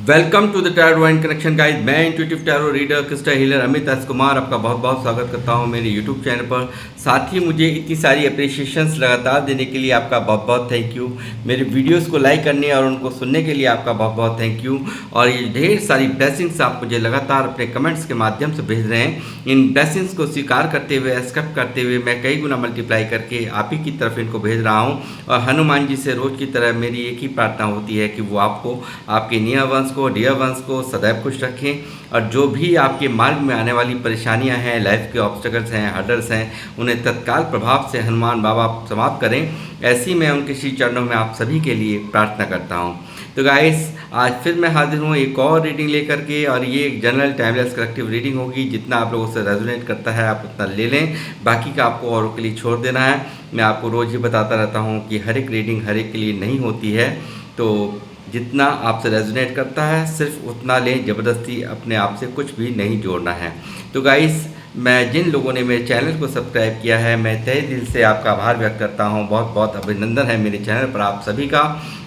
Welcome to the tarot vine connection guys. मैं intuitive tarot reader crystal healer Amit S Kumar आपका बहुत बहुत स्वागत करता हूं मेरे यूट्यूब चैनल पर। साथ ही मुझे इतनी सारी अप्रिशिएशंस लगातार देने के लिए आपका बहुत बहुत थैंक यू। मेरे वीडियोस को लाइक करने और उनको सुनने के लिए आपका बहुत बहुत थैंक यू। और ये ढेर सारी ब्लेसिंग्स आप मुझे लगातार अपने कमेंट्स के माध्यम से भेज रहे हैं। इन ब्लेसिंग्स को स्वीकार करते हुए, एक्सेप्ट करते हुए मैं कई गुना मल्टीप्लाई करके आप ही की तरफ इनको भेज रहा हूँ। और हनुमान जी से रोज़ की तरह मेरी एक ही प्रार्थना होती है कि वो आपको, आपके नियर वंश को, डियर वंश को सदैव खुश रखें। और जो भी आपके मार्ग में आने वाली परेशानियां हैं, लाइफ के ऑब्स्टेकल्स हैं, हर्डल्स हैं, उन्हें तत्काल प्रभाव से हनुमान बाबा समाप्त करें। ऐसी मैं उनके श्री चरणों में आप सभी के लिए प्रार्थना करता हूं। तो गाइस, आज फिर मैं हाजिर हूँ एक और रीडिंग लेकर के, और ये एक जनरल टाइमलेस कलेक्टिव रीडिंग होगी। जितना आप लोगों से रेजोनेट करता है आप उतना ले लें, बाकी का आपको औरों के लिए छोड़ देना है। मैं आपको रोज़ ही बताता रहता हूँ कि हर एक रीडिंग हर एक के लिए नहीं होती है, तो जितना आपसे रेजोनेट करता है सिर्फ उतना लें, ज़बरदस्ती अपने आप से कुछ भी नहीं जोड़ना है। तो गाइस, मैं जिन लोगों ने मेरे चैनल को सब्सक्राइब किया है, मैं तहे दिल से आपका आभार व्यक्त करता हूं। बहुत बहुत अभिनंदन है मेरे चैनल पर आप सभी का।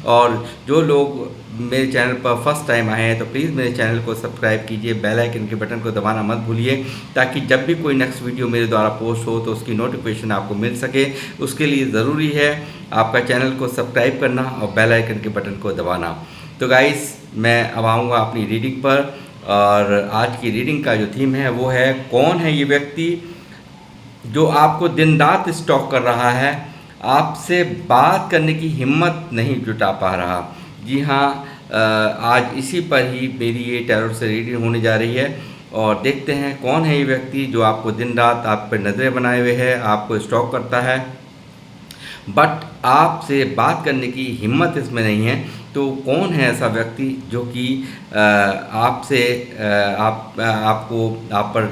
और जो लोग मेरे चैनल पर फर्स्ट टाइम आए हैं तो प्लीज़ मेरे चैनल को सब्सक्राइब कीजिए, बेल आइकन के बटन को दबाना मत भूलिए, ताकि जब भी कोई नेक्स्ट वीडियो मेरे द्वारा पोस्ट हो तो उसकी नोटिफिकेशन आपको मिल सके। उसके लिए ज़रूरी है आपका चैनल को सब्सक्राइब करना और बेल आइकन के बटन को दबाना। तो गाइस, मैं अब आऊँगा अपनी रीडिंग पर, और आज की रीडिंग का जो थीम है वो है, कौन है ये व्यक्ति जो आपको दिन रात स्टॉक कर रहा है, आपसे बात करने की हिम्मत नहीं जुटा पा रहा। जी हाँ, आज इसी पर ही मेरी ये टैरो से रीडिंग होने जा रही है। और देखते हैं कौन है ये व्यक्ति जो आपको दिन रात आप पर नज़रें बनाए हुए है, आपको स्टॉक करता है, बट आपसे बात करने की हिम्मत इसमें नहीं है। तो कौन है ऐसा व्यक्ति जो कि आपसे आपको आप पर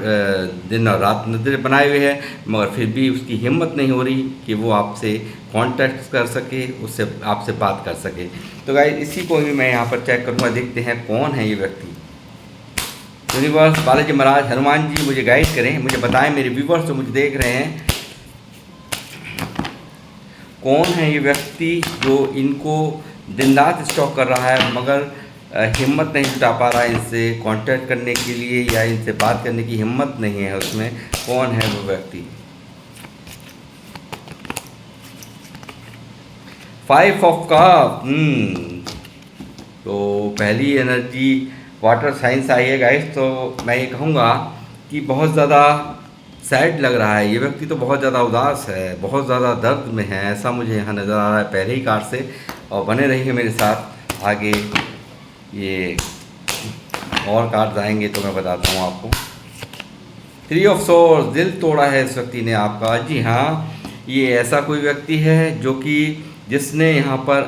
दिन और रात नज़रें बनाए हुए है, मगर फिर भी उसकी हिम्मत नहीं हो रही कि वो आपसे कांटेक्ट कर सके, उससे आपसे बात कर सके। तो गाइस, इसी को ही मैं यहाँ पर चेक करूँगा। देखते हैं कौन है ये व्यक्ति। यूनिवर्स, बालाजी महाराज, हनुमान जी मुझे गाइड करें, मुझे बताएं, मेरे व्यूवर्स जो मुझे देख रहे हैं, कौन है ये व्यक्ति जो इनको दिन रात स्टॉक कर रहा है, मगर हिम्मत नहीं जुटा पा रहा है इनसे कांटेक्ट करने के लिए, या इनसे बात करने की हिम्मत नहीं है उसमें। कौन है वो व्यक्ति? 5 ऑफ कप। तो पहली एनर्जी वाटर साइंस आई है गाइस। तो मैं ये कहूँगा कि बहुत ज़्यादा सैड लग रहा है ये व्यक्ति, तो बहुत ज़्यादा उदास है, बहुत ज़्यादा दर्द में है, ऐसा मुझे यहाँ नज़र आ रहा है पहले ही कार्ड से। और बने रहिए मेरे साथ, आगे ये और कार्ड्स आएंगे तो मैं बताता हूँ आपको। 3 ऑफ सोर्स, दिल तोड़ा है इस व्यक्ति ने आपका। जी हाँ, ये ऐसा कोई व्यक्ति है जो कि जिसने यहाँ पर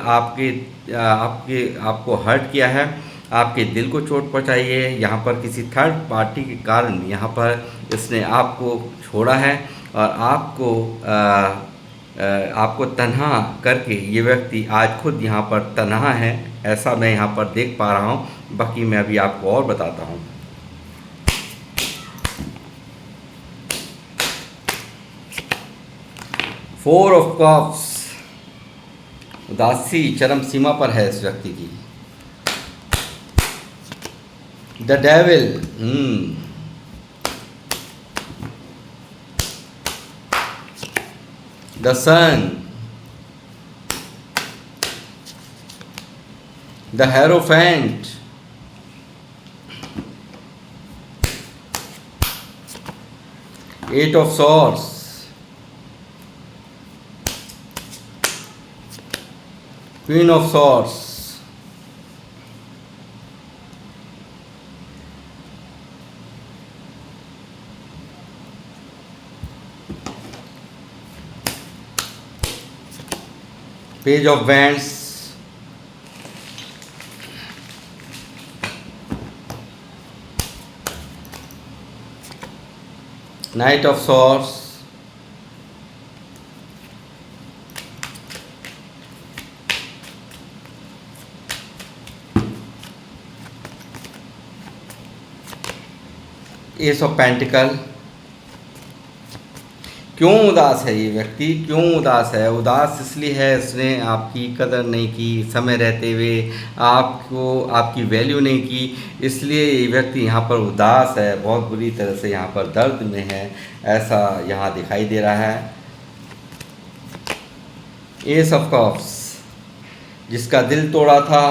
आपको हर्ट किया है, आपके दिल को चोट पहुँचाई है। यहाँ पर किसी थर्ड पार्टी के कारण यहाँ पर इसने आपको छोड़ा है, और आपको तन्हा करके ये व्यक्ति आज खुद यहाँ पर तन्हा है, ऐसा मैं यहाँ पर देख पा रहा हूँ। बाकी मैं अभी आपको और बताता हूँ। फोर ऑफ कप्स, उदासी चरम सीमा पर है इस व्यक्ति की। The devil, the sun, the hierophant, eight of swords, queen of swords, page of wands, knight of swords, ace of pentacle, क्यों उदास है ये व्यक्ति, क्यों उदास है? उदास इसलिए है इसने आपकी कदर नहीं की, समय रहते हुए आपको आपकी वैल्यू नहीं की, इसलिए ये व्यक्ति यहाँ पर उदास है, बहुत बुरी तरह से यहाँ पर दर्द में है, ऐसा यहाँ दिखाई दे रहा है। एस ऑफ कप्स, जिसका दिल तोड़ा था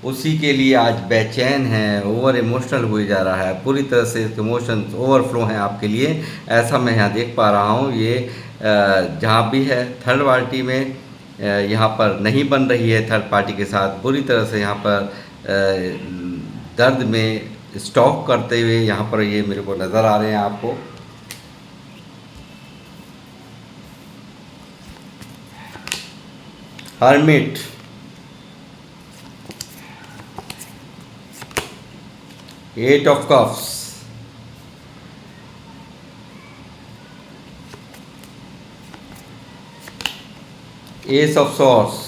उसी के लिए आज बेचैन है, ओवर इमोशनल हुए जा रहा है, पूरी तरह से इमोशंस ओवरफ्लो हैं आपके लिए, ऐसा मैं यहाँ देख पा रहा हूँ। ये जहाँ भी है थर्ड पार्टी में यहाँ पर नहीं बन रही है, थर्ड पार्टी के साथ बुरी तरह से यहाँ पर दर्द में स्टॉक करते हुए यहाँ पर ये मेरे को नज़र आ रहे हैं आपको। Hermit, eight of cups, ace of swords,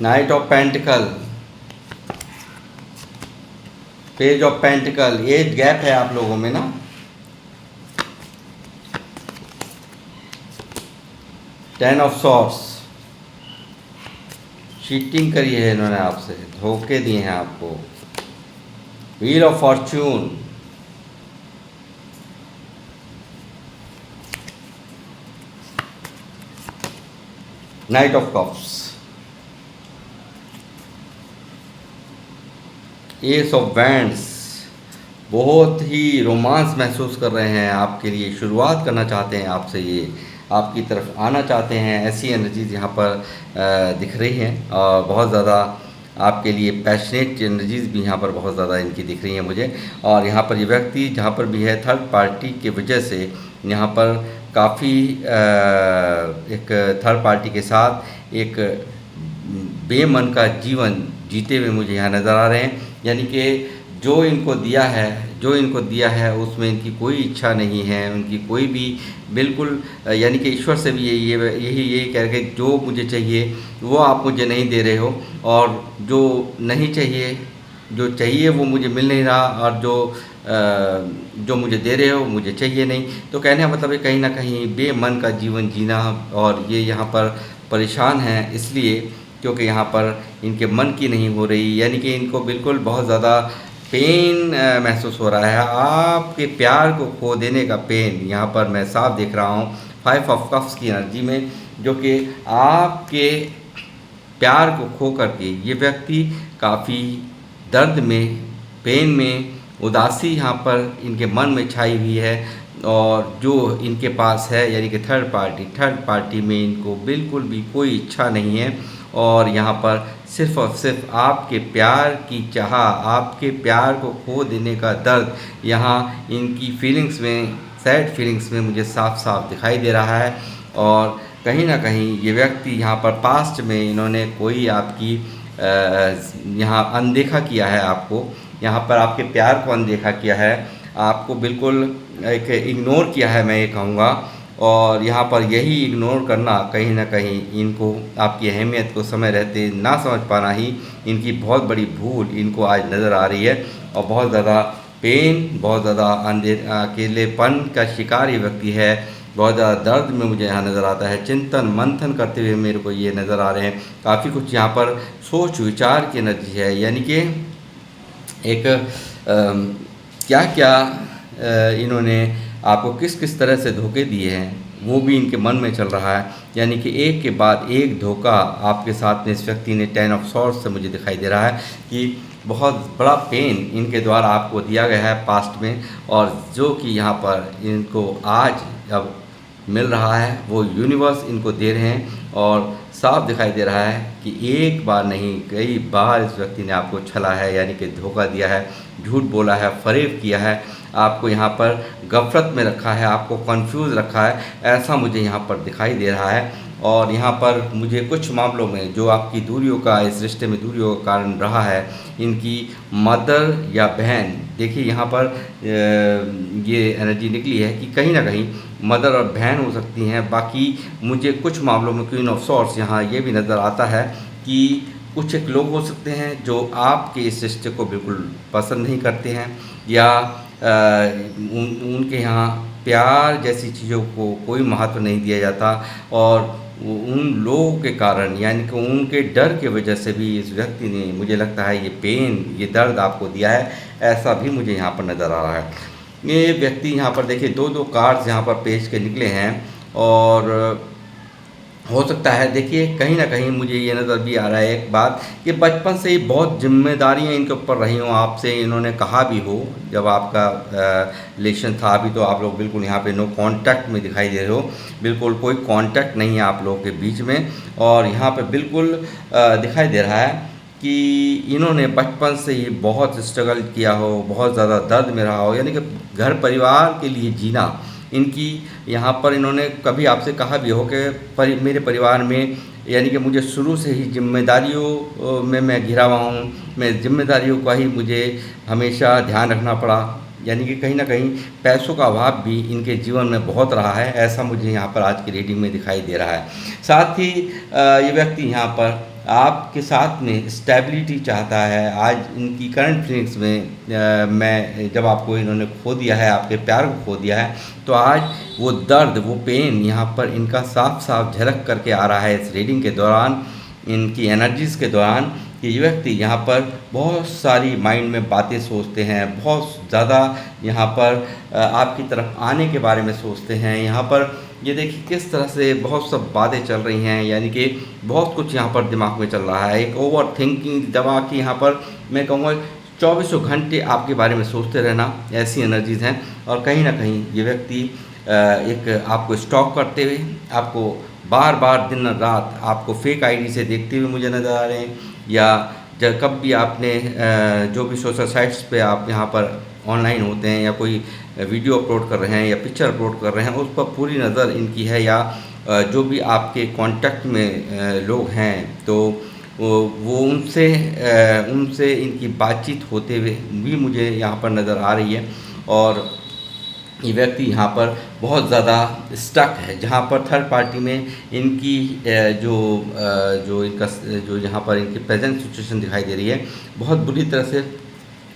knight of pentacle, page of pentacle. Age gap है आप लोगों में ना, टेन ऑफ सॉर्ड्स, चीटिंग करी है इन्होंने आपसे, धोखे दिए हैं आपको। Wheel of Fortune, night of cups, ace of wands, बहुत ही रोमांस महसूस कर रहे हैं आपके लिए, शुरुआत करना चाहते हैं आपसे, ये आपकी तरफ आना चाहते हैं, ऐसी एनर्जीज यहाँ पर दिख रही हैं। और बहुत ज़्यादा आपके लिए पैशनेट एनर्जीज भी यहाँ पर बहुत ज़्यादा इनकी दिख रही हैं मुझे। और यहाँ पर ये व्यक्ति जहाँ पर भी है थर्ड पार्टी के वजह से यहाँ पर काफ़ी एक थर्ड पार्टी के साथ एक बेमन का जीवन जीते हुए मुझे यहाँ नज़र आ रहे हैं। यानी कि जो इनको दिया है उसमें इनकी कोई इच्छा नहीं है, उनकी कोई भी बिल्कुल, यानी कि ईश्वर से भी यही कह रहे कि जो मुझे चाहिए वो आप मुझे नहीं दे रहे हो, और जो नहीं चाहिए, जो चाहिए वो मुझे मिल नहीं रहा, और जो मुझे दे रहे हो मुझे चाहिए नहीं। तो कहने का मतलब है कहीं ना कहीं बेमन का जीवन जीना, और ये यहाँ पर परेशान हैं इसलिए क्योंकि यहाँ पर इनके मन की नहीं हो रही, यानी कि इनको बिल्कुल बहुत ज़्यादा पेन महसूस हो रहा है, आपके प्यार को खो देने का पेन यहाँ पर मैं साफ देख रहा हूँ फाइव ऑफ कप्स की एनर्जी में, जो कि आपके प्यार को खो करके ये व्यक्ति काफ़ी दर्द में, पेन में, उदासी यहाँ पर इनके मन में छाई हुई है। और जो इनके पास है यानी कि थर्ड पार्टी में इनको बिल्कुल भी कोई इच्छा नहीं है, और यहाँ पर सिर्फ़ और सिर्फ आपके प्यार की चाह, आपके प्यार को खो देने का दर्द यहाँ इनकी फीलिंग्स में, सैड फीलिंग्स में मुझे साफ साफ दिखाई दे रहा है। और कहीं ना कहीं ये व्यक्ति यहाँ पर पास्ट में इन्होंने कोई आपकी यहाँ अनदेखा किया है, आपको यहाँ पर आपके प्यार को अनदेखा किया है, आपको बिल्कुल एक इग्नोर किया है मैं ये कहूँगा। और यहाँ पर यही इग्नोर करना कहीं ना कहीं इनको आपकी अहमियत को समय रहते ना समझ पाना ही इनकी बहुत बड़ी भूल इनको आज नज़र आ रही है। और बहुत ज़्यादा पेन, बहुत ज़्यादा अकेलेपन का शिकार ये व्यक्ति है, बहुत ज़्यादा दर्द में मुझे यहाँ नज़र आता है, चिंतन मंथन करते हुए मेरे को ये नज़र आ रहे हैं। काफ़ी कुछ यहाँ पर सोच विचार की एनर्जी है, यानी कि एक क्या क्या इन्होंने आपको किस किस तरह से धोखे दिए हैं वो भी इनके मन में चल रहा है। यानी कि एक के बाद एक धोखा आपके साथ में इस व्यक्ति ने, टेन ऑफ सॉर्ड्स से मुझे दिखाई दे रहा है कि बहुत बड़ा पेन इनके द्वारा आपको दिया गया है पास्ट में, और जो कि यहाँ पर इनको आज अब मिल रहा है वो यूनिवर्स इनको दे रहे हैं। और साफ दिखाई दे रहा है कि एक बार नहीं कई बार इस व्यक्ति ने आपको छला है, यानी कि धोखा दिया है, झूठ बोला है, फरेब किया है, आपको यहाँ पर गफलत में रखा है, आपको कंफ्यूज रखा है, ऐसा मुझे यहाँ पर दिखाई दे रहा है। और यहाँ पर मुझे कुछ मामलों में जो आपकी दूरियों का, इस रिश्ते में दूरियों का कारण रहा है, इनकी मदर या बहन, देखिए यहाँ पर ये एनर्जी निकली है कि कहीं ना कहीं मदर और बहन हो सकती हैं। बाकी मुझे कुछ मामलों में क्वीन ऑफ सॉर्ड्स यहाँ ये भी नज़र आता है कि कुछ एक लोग हो सकते हैं जो आपके इस रिश्ते को बिल्कुल पसंद नहीं करते हैं, या उनके यहाँ प्यार जैसी चीज़ों को कोई महत्व नहीं दिया जाता, और उन लोगों के कारण यानी कि उनके डर की वजह से भी इस व्यक्ति ने, मुझे लगता है, ये पेन, ये दर्द आपको दिया है, ऐसा भी मुझे यहाँ पर नज़र आ रहा है। ये व्यक्ति यहाँ पर देखिए दो दो कार्ड्स यहाँ पर पेश के निकले हैं, और हो सकता है देखिए कहीं ना कहीं मुझे ये नज़र भी आ रहा है एक बात कि बचपन से ही बहुत जिम्मेदारियां इनके ऊपर रही हों, आपसे इन्होंने कहा भी हो जब आपका रिलेशन था। अभी तो आप लोग बिल्कुल यहाँ पे नो कांटेक्ट में दिखाई दे रहे हो, बिल्कुल कोई कांटेक्ट नहीं है आप लोगों के बीच में, और यहाँ पे बिल्कुल दिखाई दे रहा है कि इन्होंने बचपन से ही बहुत स्ट्रगल किया हो, बहुत ज़्यादा दर्द में रहा हो, यानी कि घर परिवार के लिए जीना इनकी, यहाँ पर इन्होंने कभी आपसे कहा भी हो कि मेरे परिवार में, यानी कि मुझे शुरू से ही जिम्मेदारियों में मैं घिरा हुआ हूँ, मैं जिम्मेदारियों का ही मुझे हमेशा ध्यान रखना पड़ा, यानी कि कहीं ना कहीं पैसों का अभाव भी इनके जीवन में बहुत रहा है, ऐसा मुझे यहाँ पर आज की रीडिंग में दिखाई दे रहा है। साथ ही ये व्यक्ति यहाँ पर आपके साथ में स्टेबिलिटी चाहता है। आज इनकी करंट फीलिंग्स में मैं जब आपको इन्होंने खो दिया है, आपके प्यार को खो दिया है, तो आज वो दर्द, वो पेन यहाँ पर इनका साफ साफ झलक करके आ रहा है इस रीडिंग के दौरान, इनकी एनर्जीज़ के दौरान, कि ये व्यक्ति यहाँ पर बहुत सारी माइंड में बातें सोचते हैं, बहुत ज़्यादा यहाँ पर आपकी तरफ आने के बारे में सोचते हैं। यहाँ पर ये देखिए किस तरह से बहुत सब बातें चल रही हैं, यानी कि बहुत कुछ यहाँ पर दिमाग में चल रहा है, एक ओवर थिंकिंग दिमाग की यहाँ पर मैं कहूँगा 24 घंटे आपके बारे में सोचते रहना, ऐसी एनर्जीज़ हैं। और कहीं ना कहीं ये व्यक्ति एक आपको स्टॉक करते हुए, आपको बार बार दिन रात आपको फेक आईडी से देखते हुए मुझे नज़र आ रहे हैं, या जब कब भी आपने जो भी सोशल साइट्स पे आप यहाँ पर ऑनलाइन होते हैं, या कोई वीडियो अपलोड कर रहे हैं या पिक्चर अपलोड कर रहे हैं, उस पर पूरी नज़र इनकी है, या जो भी आपके कांटेक्ट में लोग हैं तो वो उनसे इनकी बातचीत होते हुए भी मुझे यहाँ पर नज़र आ रही है। और ये व्यक्ति यहाँ पर बहुत ज़्यादा स्टक है, जहाँ पर थर्ड पार्टी में इनकी जो इनका जो यहाँ पर इनकी प्रेजेंट सिचुएशन दिखाई दे रही है, बहुत बुरी तरह से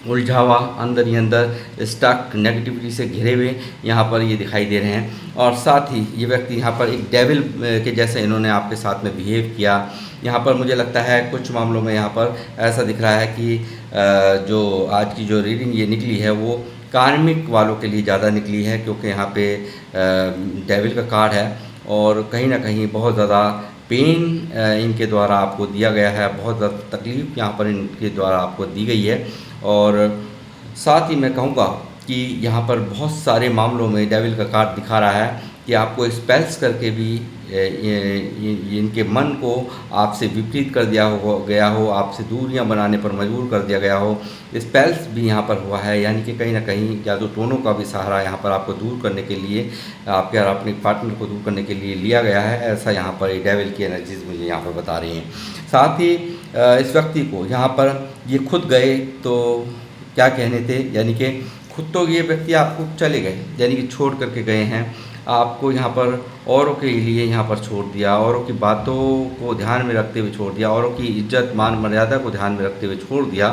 उलझा हुआ, अंदर ही अंदर स्टक, नेगेटिविटी से घिरे हुए यहाँ पर ये दिखाई दे रहे हैं। और साथ ही ये व्यक्ति यहाँ पर एक डेविल के जैसे इन्होंने आपके साथ में बिहेव किया। यहाँ पर मुझे लगता है कुछ मामलों में यहाँ पर ऐसा दिख रहा है कि जो आज की जो रीडिंग ये निकली है वो कार्मिक वालों के लिए ज़्यादा निकली है, क्योंकि यहाँ पे डेविल का कार्ड है, और कहीं ना कहीं बहुत ज़्यादा पेन इनके द्वारा आपको दिया गया है, बहुत ज़्यादा तकलीफ़ यहाँ पर इनके द्वारा आपको दी गई है। और साथ ही मैं कहूँगा कि यहाँ पर बहुत सारे मामलों में डेविल का कार्ड दिखा रहा है कि आपको स्पेल्स करके भी इनके मन को आपसे विपरीत कर दिया गया हो, आपसे दूरियां बनाने पर मजबूर कर दिया गया हो। स्पेल्स भी यहाँ पर हुआ है, यानी कि कहीं ना कहीं जादू टोनों का भी सहारा यहाँ पर आपको दूर करने के लिए, आपके और अपने पार्टनर को दूर करने के लिए लिया गया है, ऐसा यहाँ पर डेविल की एनर्जीज मुझे यहाँ पर बता रही हैं। साथ ही इस व्यक्ति को यहाँ पर ये खुद गए तो क्या कहने थे, यानी कि खुद तो ये व्यक्ति आपको चले गए, यानी कि छोड़ करके गए हैं आपको, यहाँ पर औरों के लिए यहाँ पर छोड़ दिया, औरों की बातों को ध्यान में रखते हुए छोड़ दिया, औरों की इज्जत मान मर्यादा को ध्यान में रखते हुए छोड़ दिया।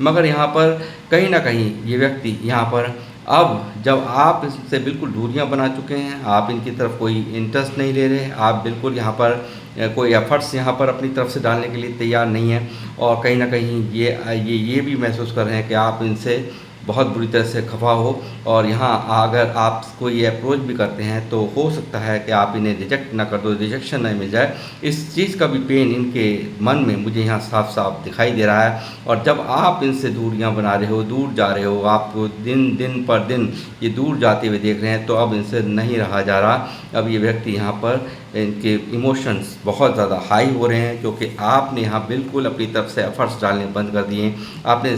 मगर यहाँ पर कहीं ना कहीं ये व्यक्ति यहाँ पर अब जब आप इससे बिल्कुल दूरियां बना चुके हैं, आप इनकी तरफ कोई इंटरेस्ट नहीं ले रहे, आप बिल्कुल यहाँ पर कोई एफर्ट्स यहाँ पर अपनी तरफ से डालने के लिए तैयार नहीं हैं, और कहीं ना कहीं ये भी महसूस कर रहे हैं कि आप इनसे बहुत बुरी तरह से खफा हो, और यहाँ अगर आपको ये अप्रोच भी करते हैं तो हो सकता है कि आप इन्हें रिजेक्ट ना कर दो, रिजेक्शन नहीं मिल जाए। इस चीज़ का भी पेन इनके मन में मुझे यहाँ साफ साफ दिखाई दे रहा है। और जब आप इनसे दूरियां बना रहे हो, दूर जा रहे हो, आपको दिन पर दिन ये दूर जाते हुए देख रहे हैं, तो अब इनसे नहीं रहा जा रहा। अब ये व्यक्ति यहाँ पर इनके इमोशंस बहुत ज़्यादा हाई हो रहे हैं, क्योंकि आपने यहाँ बिल्कुल अपनी तरफ से एफर्ट्स डालने बंद कर दिए, आपने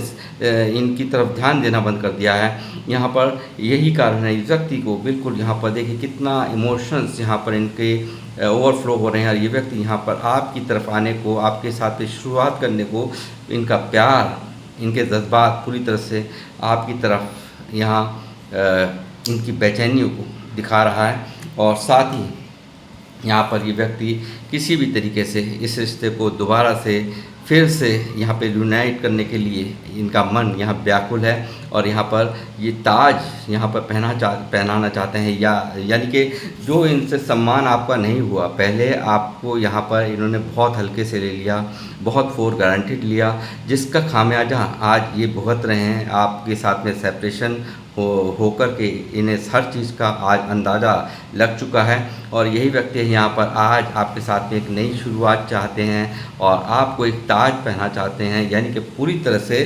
इनकी तरफ ध्यान देना बंद कर दिया है। यहाँ पर यही कारण है इस व्यक्ति को बिल्कुल यहाँ पर देखिए कितना इमोशंस यहाँ पर इनके ओवरफ्लो हो रहे हैं, और ये व्यक्ति यहाँ पर आपकी तरफ आने को, आपके साथ शुरुआत करने को, इनका प्यार, इनके जज्बात पूरी तरह से आपकी तरफ यहाँ इनकी बेचैनियों को दिखा रहा है। और साथ ही यहाँ पर ये व्यक्ति किसी भी तरीके से इस रिश्ते को दोबारा से फिर से यहाँ पे यूनाइट करने के लिए इनका मन यहाँ व्याकुल है, और यहाँ पर ये ताज यहाँ पर पहनाना चाहते हैं, यानी कि जो इनसे सम्मान आपका नहीं हुआ पहले, आपको यहाँ पर इन्होंने बहुत हल्के से ले लिया, बहुत फोर गारंटेड लिया, जिसका खामियाजा आज ये भुगत रहे हैं। आपके साथ में सेपरेशन होकर के इन्हें हर चीज़ का आज अंदाज़ा लग चुका है, और यही व्यक्ति यहाँ पर आज आपके साथ में एक नई शुरुआत चाहते हैं और आपको एक ताज पहना चाहते हैं। यानी कि पूरी तरह से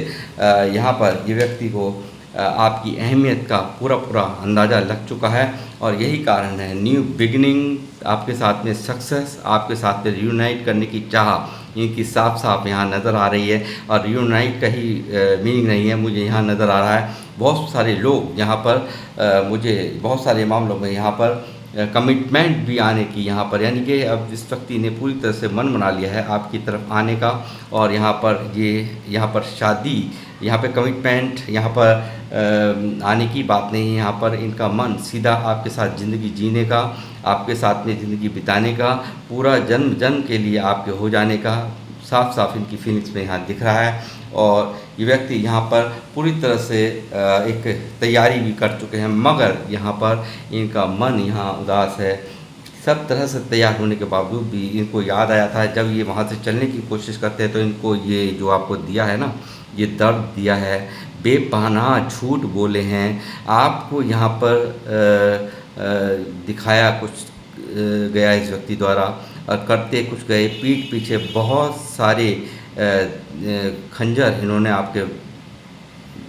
यहाँ पर ये व्यक्ति को आपकी अहमियत का पूरा अंदाज़ा लग चुका है, और यही कारण है न्यू बिगिनिंग, आपके साथ में सक्सेस, आपके साथ में रियूनाइट करने की चाह इनकी साफ साफ यहाँ नज़र आ रही है। और रियूनाइट का ही मीनिंग नहीं है, मुझे यहाँ नज़र आ रहा है बहुत सारे लोग यहाँ पर मुझे बहुत सारे मामलों में यहाँ पर कमिटमेंट भी आने की यहाँ पर, यानी कि अब इस व्यक्ति ने पूरी तरह से मन बना लिया है आपकी तरफ आने का, और यहाँ पर यहाँ पर शादी, यहाँ पे कमिटमेंट, यहाँ पर आने की बात नहीं, यहाँ पर इनका मन सीधा आपके साथ ज़िंदगी जीने का, आपके साथ में ज़िंदगी बिताने का, पूरा जन्म जन्म के लिए आपके हो जाने का साफ साफ इनकी फीलिंग्स में यहाँ दिख रहा है। और ये व्यक्ति यहाँ पर पूरी तरह से एक तैयारी भी कर चुके हैं, मगर यहाँ पर इनका मन यहाँ उदास है। सब तरह से तैयार होने के बावजूद भी इनको याद आया था, जब ये वहाँ से चलने की कोशिश करते हैं तो इनको ये जो आपको दिया है ना, ये दर्द दिया है, बेपनाह झूठ बोले हैं आपको, यहाँ पर दिखाया कुछ गया इस व्यक्ति द्वारा और करते कुछ गए, पीठ पीछे बहुत सारे खंजर इन्होंने आपके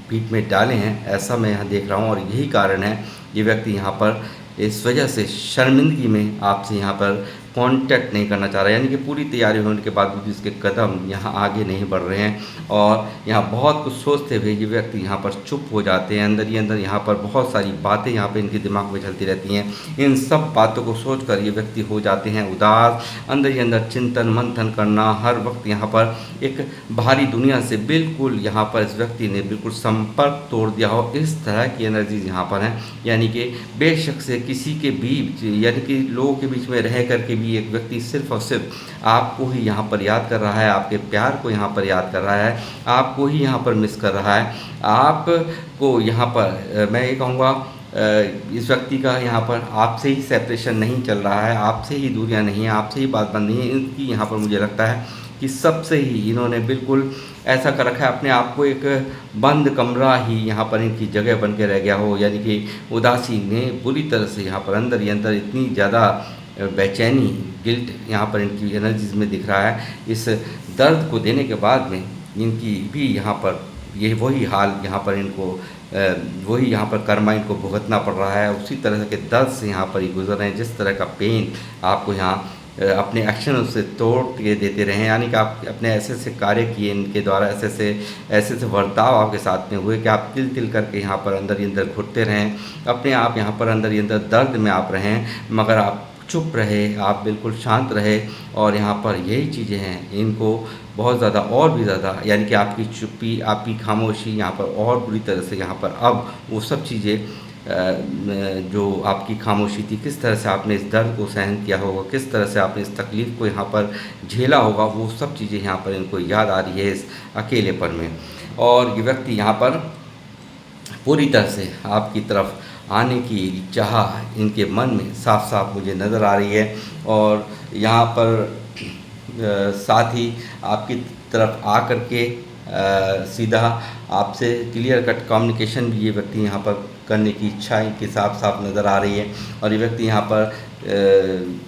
पीठ में डाले हैं, ऐसा मैं यहाँ देख रहा हूँ। और यही कारण है ये व्यक्ति यहाँ पर इस वजह से शर्मिंदगी में आपसे यहाँ पर कांटेक्ट नहीं करना चाह रहा है, यानी कि पूरी तैयारी होने के बाद भी इसके कदम यहाँ आगे नहीं बढ़ रहे हैं, और यहाँ बहुत कुछ सोचते हुए ये व्यक्ति यहाँ पर चुप हो जाते हैं। अंदर ही अंदर यहाँ पर बहुत सारी बातें यहाँ पे इनके दिमाग में चलती रहती हैं, इन सब बातों को सोचकर ये व्यक्ति हो जाते हैं उदास। अंदर ही अंदर चिंतन मंथन करना, हर वक्त यहाँ पर एक बाहरी दुनिया से बिल्कुल यहाँ पर इस व्यक्ति ने बिल्कुल संपर्क तोड़ दिया हो, इस तरह की एनर्जीज यहाँ पर हैं। यानी कि बेशक से किसी के बीच, यानी कि लोगों के बीच में रह करके भी एक व्यक्ति सिर्फ और सिर्फ आपको ही यहाँ पर याद कर रहा है, आपके प्यार को यहाँ पर याद कर रहा है, आपको ही यहाँ पर मिस कर रहा है। आपको यहाँ पर मैं ये कहूँगा इस व्यक्ति का यहाँ पर आपसे ही सेपरेशन नहीं चल रहा है, आपसे ही दूरियाँ नहीं है, आपसे ही बात बंद नहीं है इनकी। यहाँ पर मुझे लगता है कि सबसे ही इन्होंने बिल्कुल ऐसा कर रखा है अपने आप को, एक बंद कमरा ही यहाँ पर इनकी जगह बन के रह गया हो। यानी कि उदासी ने बुरी तरह से यहाँ पर अंदर ही अंदर इतनी ज़्यादा बेचैनी, गिल्ट यहाँ पर इनकी एनर्जीज में दिख रहा है। इस दर्द को देने के बाद में इनकी भी यहाँ पर ये वही हाल यहाँ पर इनको वही यहाँ पर कर्मा इनको भुगतना पड़ रहा है, उसी तरह के दर्द से यहाँ पर ही गुजर रहे हैं। जिस तरह का पेन आपको यहाँ अपने एक्शन से तोड़ के देते रहे, यानी कि आप अपने ऐसे ऐसे कार्य किए इनके द्वारा, ऐसे ऐसे बर्ताव आपके साथ में हुए कि आप तिल तिल करके यहाँ पर अंदर ही अंदर घुटते रहें, अपने आप यहाँ पर अंदर ही अंदर दर्द में आप रहें, मगर आप चुप रहे, आप बिल्कुल शांत रहे। और यहाँ पर यही चीज़ें हैं इनको बहुत ज़्यादा और भी ज़्यादा, यानी कि आपकी चुप्पी, आपकी खामोशी यहाँ पर और बुरी तरह से यहाँ पर अब वो सब चीज़ें जो आपकी खामोशी थी, किस तरह से आपने इस दर्द को सहन किया होगा, किस तरह से आपने इस तकलीफ़ को यहाँ पर झेला होगा, वो सब चीज़ें यहाँ पर इनको याद आ रही है इस अकेलेपन में। और ये व्यक्ति यहाँ पर पूरी तरह से आपकी तरफ आने की चाह इनके मन में साफ साफ मुझे नज़र आ रही है। और यहाँ पर साथ ही आपकी तरफ आकर के सीधा आपसे क्लियर कट कम्युनिकेशन भी ये व्यक्ति यहाँ पर करने की इच्छा इनकी साफ साफ नज़र आ रही है। और ये व्यक्ति यहाँ पर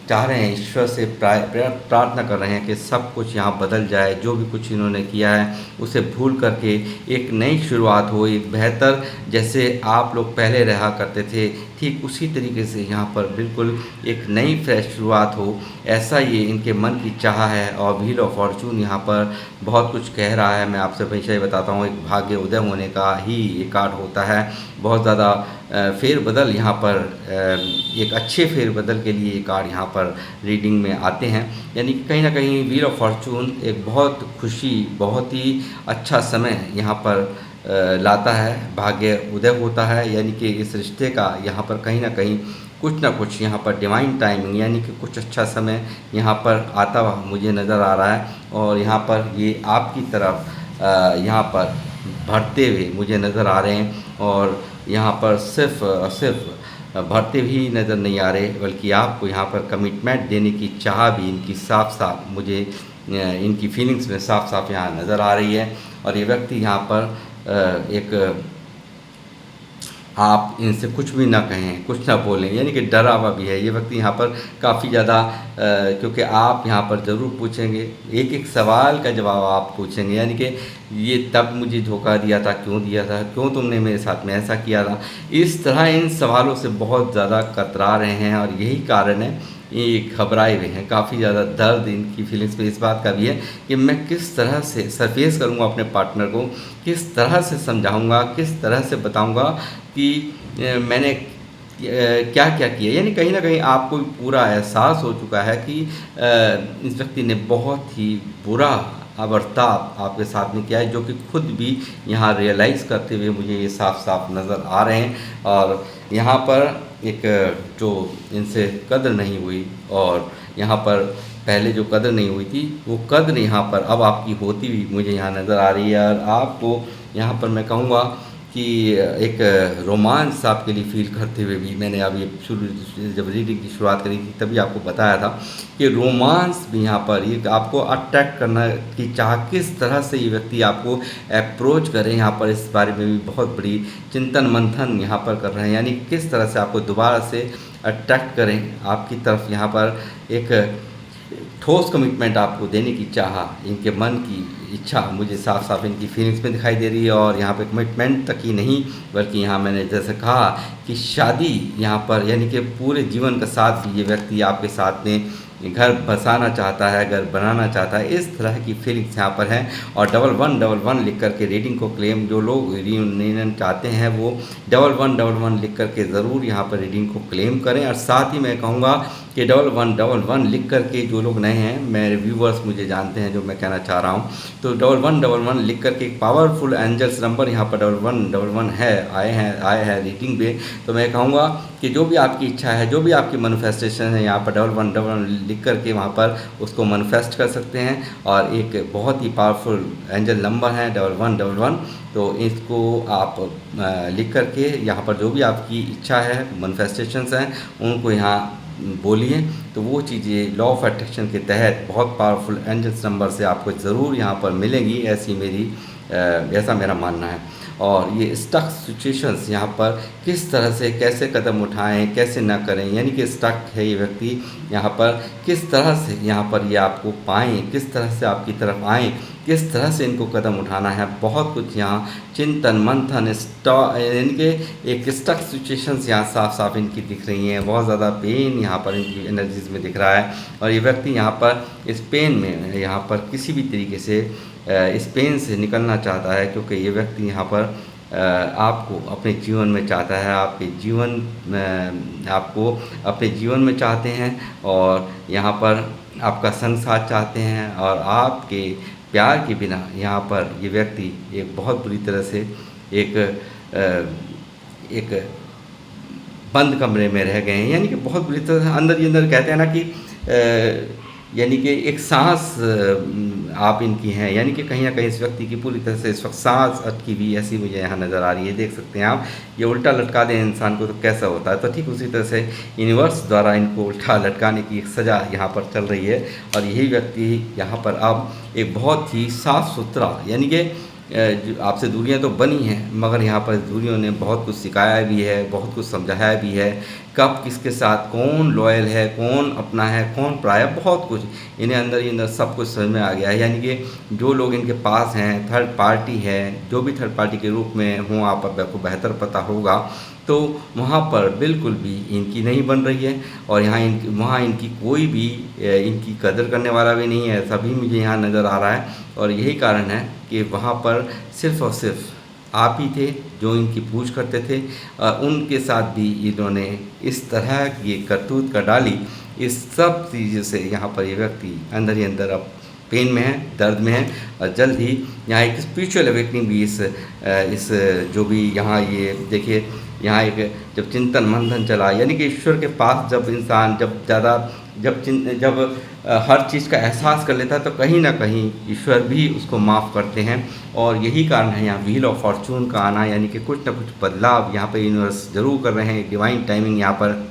चाह रहे हैं, ईश्वर से प्रार्थना कर रहे हैं कि सब कुछ यहाँ बदल जाए, जो भी कुछ इन्होंने किया है उसे भूल करके एक नई शुरुआत हो, एक बेहतर, जैसे आप लोग पहले रहा करते थे ठीक उसी तरीके से यहाँ पर बिल्कुल एक नई फ्रेश शुरुआत हो, ऐसा ये इनके मन की चाह है। और व्हील ऑफ फॉर्चून यहाँ पर बहुत कुछ कह रहा है। मैं आपसे हमेशा ही बताता हूँ, एक भाग्य उदय होने का ही ये कार्ड होता है। बहुत ज़्यादा फेरबदल यहाँ पर एक अच्छे फेरबदल के लिए ये कार्ड यहाँ पर रीडिंग में आते हैं। यानी कि कहीं ना कहीं व्हील ऑफ फॉर्चून एक बहुत खुशी, बहुत ही अच्छा समय यहाँ पर लाता है, भाग्य उदय होता है। यानी कि इस रिश्ते का यहाँ पर कहीं ना कुछ यहाँ पर डिवाइन टाइमिंग, यानी कि कुछ अच्छा समय यहाँ पर आता हुआ मुझे नज़र आ रहा है। और यहाँ पर ये आपकी तरफ यहाँ पर भरते हुए मुझे नज़र आ रहे हैं। और यहाँ पर सिर्फ भरते भी नज़र नहीं आ रहे, बल्कि आपको यहाँ पर कमिटमेंट देने की चाह भी इनकी साफ साफ मुझे इनकी फीलिंग्स में साफ साफ यहाँ नज़र आ रही है। और ये व्यक्ति यहाँ पर एक आप इनसे कुछ भी ना कहें, कुछ ना बोलें, यानी कि डरा हुआ भी है ये व्यक्ति यहाँ पर काफ़ी ज़्यादा, क्योंकि आप यहाँ पर ज़रूर पूछेंगे, एक एक सवाल का जवाब आप पूछेंगे, यानी कि ये तब मुझे धोखा दिया था, क्यों दिया था, क्यों तुमने मेरे साथ में ऐसा किया था। इस तरह इन सवालों से बहुत ज़्यादा कतरा रहे हैं और यही कारण है ये घबराए हुए हैं। काफ़ी ज़्यादा दर्द इनकी फीलिंग्स में इस बात का भी है कि मैं किस तरह से सरफेस करूँगा अपने पार्टनर को, किस तरह से समझाऊँगा, किस तरह से बताऊँगा कि मैंने क्या क्या किया। यानी कहीं ना कहीं आपको पूरा एहसास हो चुका है कि इस व्यक्ति ने बहुत ही बुरा बर्ताव आपके साथ में किया है, जो कि खुद भी यहाँ रियलाइज़ करते हुए मुझे ये साफ साफ नज़र आ रहे हैं। और यहाँ पर एक जो इनसे कदर नहीं हुई, और यहाँ पर पहले जो कदर नहीं हुई थी वो कदर यहाँ पर अब आपकी होती हुई मुझे यहाँ नज़र आ रही है। और आपको यहाँ पर मैं कहूँगा कि एक रोमांस आपके लिए फील करते हुए भी, मैंने अभी शुरू जब रीडिंग की शुरुआत करी थी तभी आपको बताया था कि रोमांस भी यहाँ पर ये आपको अट्रैक्ट करना की चाह, किस तरह से ये व्यक्ति आपको अप्रोच करें, यहाँ पर इस बारे में भी बहुत बड़ी चिंतन मंथन यहाँ पर कर रहे हैं। यानी किस तरह से आपको दोबारा से अट्रैक्ट करें आपकी तरफ, यहाँ पर एक ठोस कमिटमेंट आपको देने की चाह, इनके मन की इच्छा मुझे साफ साफ इनकी फीलिंग्स में दिखाई दे रही है। और यहाँ पे कमिटमेंट तक ही नहीं, बल्कि यहाँ मैंने जैसे कहा कि शादी यहाँ पर, यानी कि पूरे जीवन का साथ ये व्यक्ति आपके साथ में घर बसाना चाहता है, घर बनाना चाहता है, इस तरह की फीलिंग्स यहाँ पर हैं। और 1111 लिख करके रीडिंग को क्लेम, जो लोग रीयूनियन चाहते हैं वो 1111 लिख करके ज़रूर यहाँ पर रीडिंग को क्लेम करें। और साथ ही मैं कहूँगा कि 1111 लिख करके जो लोग नए हैं, मेरे व्यूवर्स मुझे जानते हैं जो मैं कहना चाह रहा हूँ, तो 1111 लिख करके एक पावरफुल एंजल्स नंबर यहाँ पर 1111 है, आए हैं रीडिंग पे। तो मैं कहूँगा कि जो भी आपकी इच्छा है, जो भी आपकी मैनिफेस्टेशन है, यहाँ पर 1111 लिख करके वहाँ पर उसको मैनिफेस्ट कर सकते हैं। और एक बहुत ही पावरफुल एंजल नंबर है 1111, तो इसको आप लिख करके यहाँ पर जो भी आपकी इच्छा है, मैनिफेस्टेशंस हैं, उनको यहाँ बोलिए, तो वो चीज़ें लॉ ऑफ अट्रैक्शन के तहत बहुत पावरफुल एंजल्स नंबर से आपको ज़रूर यहाँ पर मिलेंगी, ऐसा मेरा मानना है। और ये स्टक सिचुएशंस यहाँ पर किस तरह से कैसे कदम उठाएं, कैसे ना करें, यानी कि स्टक है ये व्यक्ति यहाँ पर, किस तरह से यहाँ पर ये आपको पाएँ, किस तरह से आपकी तरफ आएँ, किस तरह से इनको कदम उठाना है, बहुत कुछ यहाँ चिंतन मंथन यानी कि एक स्टक सिचुएशंस यहाँ साफ साफ इनकी दिख रही हैं। बहुत ज़्यादा पेन यहाँ पर इनकी एनर्जीज में दिख रहा है। और ये व्यक्ति यहाँ पर इस पेन में यहाँ पर किसी भी तरीके से इस पेन से निकलना चाहता है, क्योंकि ये व्यक्ति यहाँ पर आपको अपने जीवन में चाहता है, आपको अपने जीवन में चाहते हैं, और यहाँ पर आपका संग साथ चाहते हैं। और आपके प्यार के बिना यहाँ पर ये व्यक्ति एक बहुत बुरी तरह से एक बंद कमरे में रह गए हैं, यानी कि बहुत बुरी तरह से अंदर ही अंदर कहते हैं ना कि यानी कि एक सांस आप इनकी हैं, यानी कि कहीं ना कहीं इस व्यक्ति की पूरी तरह से इस वक्त सांस अटकी हुई ऐसी मुझे यहाँ नज़र आ रही है। देख सकते हैं आप, ये उल्टा लटका दें इंसान को तो कैसा होता है, तो ठीक उसी तरह से यूनिवर्स द्वारा इनको उल्टा लटकाने की एक सज़ा यहाँ पर चल रही है। और यही व्यक्ति यहाँ पर अब एक बहुत ही साफ़ सुथरा, यानी कि आपसे दूरियां तो बनी हैं, मगर यहाँ पर दूरियों ने बहुत कुछ सिखाया भी है, बहुत कुछ समझाया भी है, कब किसके साथ कौन लॉयल है, कौन अपना है, कौन पराया, बहुत कुछ इन्हें अंदर ही अंदर सब कुछ समझ में आ गया है। यानी कि जो लोग इनके पास हैं, थर्ड पार्टी है, जो भी थर्ड पार्टी के रूप में हों, आपको बेहतर पता होगा, तो वहाँ पर बिल्कुल भी इनकी नहीं बन रही है। और वहाँ इनकी कोई भी इनकी कदर करने वाला भी नहीं है, सभी मुझे यहाँ नज़र आ रहा है। और यही कारण है कि वहाँ पर सिर्फ़ और सिर्फ आप ही थे जो इनकी पूछ करते थे। उनके साथ भी इन्होंने इस तरह की करतूत कर डाली। इस सब चीज़ों से यहाँ पर ये व्यक्ति अंदर ही अंदर अब पेन में है, दर्द में है। और जल्द ही यहाँ एक स्पिरिचुअल अवेकनिंग भी इस जो भी यहाँ ये देखिए, यहाँ एक जब चिंतन मंथन चला, यानी कि ईश्वर के पास जब इंसान जब हर चीज़ का एहसास कर लेता है तो कहीं ना कहीं ईश्वर भी उसको माफ़ करते हैं। और यही कारण है यहाँ व्हील ऑफ फॉर्चून का आना, यानी कि कुछ ना कुछ बदलाव यहाँ पर यूनिवर्स ज़रूर कर रहे हैं। डिवाइन टाइमिंग यहाँ पर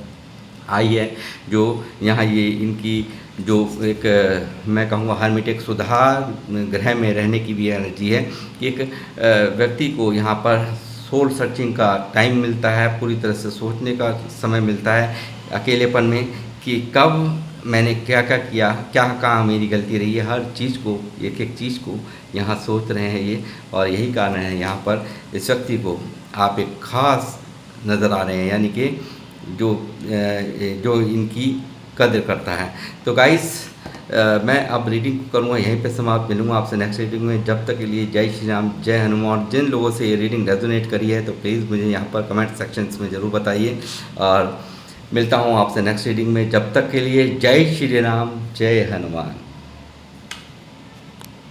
आई है, जो यहाँ ये इनकी जो एक मैं कहूँगा हर्मिटिक सुधार ग्रह में रहने की भी एनर्जी है कि एक व्यक्ति को यहाँ पर सोल सर्चिंग का टाइम मिलता है, पूरी तरह से सोचने का समय मिलता है अकेलेपन में कि कब मैंने क्या क्या किया, क्या कहाँ मेरी गलती रही है। हर चीज़ को, एक एक चीज़ को यहाँ सोच रहे हैं ये, और यही कारण है यहाँ पर इस व्यक्ति को आप एक ख़ास नज़र आ रहे हैं, यानी कि जो इनकी कदर करता है। तो गाइस मैं अब रीडिंग करूँगा यहीं पे समाप्त। मिलूँगा आपसे नेक्स्ट रीडिंग में। जब तक के लिए जय श्री राम, जय हनुमान। जिन लोगों से ये रीडिंग रेजोनेट करी है तो प्लीज़ मुझे यहाँ पर कमेंट सेक्शंस में ज़रूर बताइए, और मिलता हूँ आपसे नेक्स्ट रीडिंग में। जब तक के लिए जय श्री राम, जय हनुमान।